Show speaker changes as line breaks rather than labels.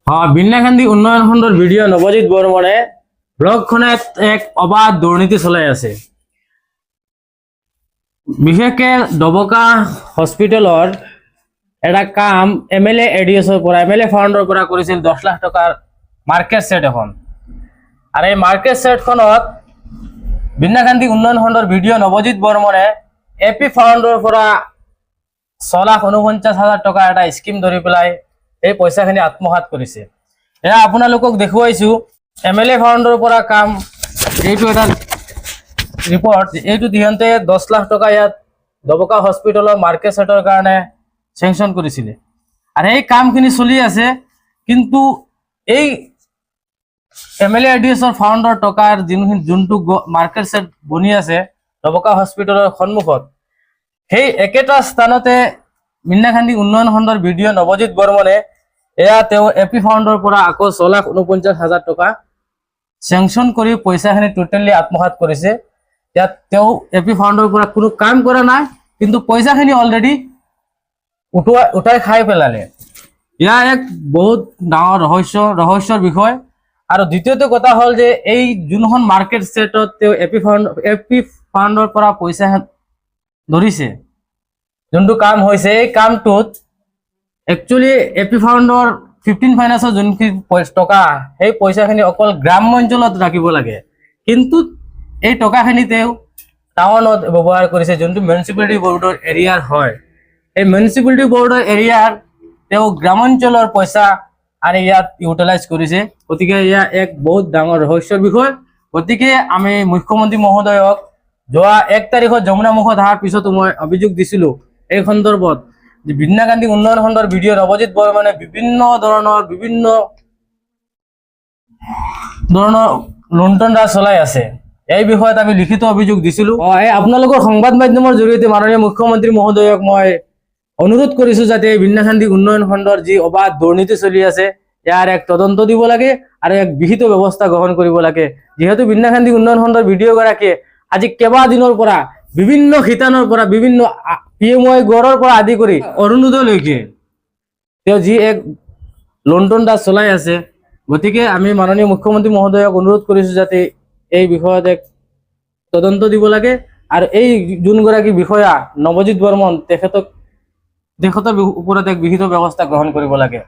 বিন্যাখান্দি উন্নয়ন খণ্ডৰ ভিডিঅ' নৱজিৎ বৰ্মনে ব্লকখনত এক অবাধ দুৰ্নীতি চলাই আছে। বিশেষকে ডবকা হস্পিটেলৰ এটা কাম MLA ADSৰ পৰা MLA ফাউণ্ডৰ পৰা কৰিছিল 10 লাখ টকাৰ মাৰ্কেট সেট এখন। আৰু এই মাৰ্কেট সেটখনত বিন্যাখান্দি উন্নয়ন খণ্ডৰ ভিডিঅ' নৱজিৎ বৰ্মনে AP ফাউণ্ডৰ পৰা 6,49,000 টকা এটা স্কিম ধৰি পেলাই এই পইচাখিনি আত্মসাৎ কৰিছে। এয়া আপোনালোকক দেখুৱাইছো MLA ফাউণ্ডৰ পৰা কাম। এইটো এটা ৰিপৰ্ট, এইটো দিহন্তে 10 লাখ টকা ইয়াত ডবকা হস্পিটেলৰ মাৰ্কেট সেটৰ কাৰণে চেংচন কৰিছিলে। আৰু এই কামখিনি চলি আছে, কিন্তু এই MLA ADSৰ ফাউণ্ডৰ টকাৰ যোনটো মাৰ্কেট সেট বনি আছে ডবকা হস্পিটেলৰ সন্মুখত, সেই একেটা স্থানতে বিন্যাখান্দি উন্নয়ন খণ্ডৰ ভিডিঅ' নৱজিৎ বৰ্মনে এয়া তেওঁ AP ফাউণ্ডৰ পৰা আকৌ 6,49,000 টকা চেংচন কৰি পইচাখিনি টোটেলি আত্মসাৎ কৰিছে। ইয়াত তেওঁ AP ফাউণ্ডৰ পৰা কোনো কাম কৰা নাই, কিন্তু পইচাখিনি অলৰেডি উঠাই খাই পেলালে। ইয়াৰ এক বহুত ডাঙৰ ৰহস্যৰ বিষয়। আৰু দ্বিতীয়টো কথা হ'ল যে এই যোনখন মাৰ্কেট সেটত তেওঁ AP ফাউণ্ডৰ পৰা পইচা ধৰিছে, যোনটো কাম হৈছে, এই কামটোত একচুৱেলি AP ফাউণ্ডৰ 15 ফাইনেন্সৰ যোনখিনি টকা, সেই পইচাখিনি অকল গ্ৰাম্য অঞ্চলত ৰাখিব লাগে, কিন্তু এই টকাখিনি তেওঁ টাউনত ব্যৱহাৰ কৰিছে, যোনটো মিউনিচিপালিটি বৰ্ডৰ এৰিয়াৰ হয়। এই মিউনিচিপালিটি বৰ্ডৰ এৰিয়াৰ তেওঁ গ্ৰামাঞ্চলৰ পইচা আৰু ইয়াত ইউটিলাইজ কৰিছে। গতিকে এয়া এক বহুত ডাঙৰ ৰহস্যৰ বিষয়। গতিকে আমি মুখ্যমন্ত্ৰী মহোদয়ক যোৱা 1 তাৰিখত যমুনামুখত অহাৰ পিছতো মই অভিযোগ দিছিলো এই সন্দৰ্ভত যে বিন্যাখান্দি উন্নয়ন খণ্ডৰ ভিডিঅ' নৱজিৎ বৰ্মনে বিভিন্ন ধৰণৰ লুণ্ঠন ৰাজ চলাই আছে। এই বিষয়ত আমি লিখিত অভিযোগ দিছিলো। আপোনালোকৰ সংবাদ মাধ্যমৰ জৰিয়তে মাননীয় মুখ্যমন্ত্ৰী মহোদয়ক মই অনুৰোধ কৰিছো যাতে বিন্যাখান্দি উন্নয়ন খণ্ডৰ যি অবাধ দুৰ্নীতি চলি আছে, ইয়াৰ এক তদন্ত দিব লাগে আৰু এক বিহিত ব্যৱস্থা গ্ৰহণ কৰিব লাগে। যিহেতু বিন্যাখান্দি উন্নয়ন খণ্ডৰ ভিডিঅ' গৰাকীয়ে আজি কেইবাদিনৰ পৰা বিভিন্ন শিতানৰ পৰা বিভিন্ন PMY গড়ৰ পৰা আদি কৰি অৰুণোদয়লৈকে তেওঁ যি এক লুণ্ঠন ৰাজ চলাই আছে। গতিকে আমি মাননীয় মুখ্যমন্ত্ৰী মহোদয়ক অনুৰোধ কৰিছো যাতে এই বিষয়ত এক তদন্ত দিব লাগে আৰু এই যোনগৰাকী বিষয়া নৱজিৎ বৰ্মন তেখেতৰ ওপৰত এক বিহিত ব্যৱস্থা গ্ৰহণ কৰিব লাগে।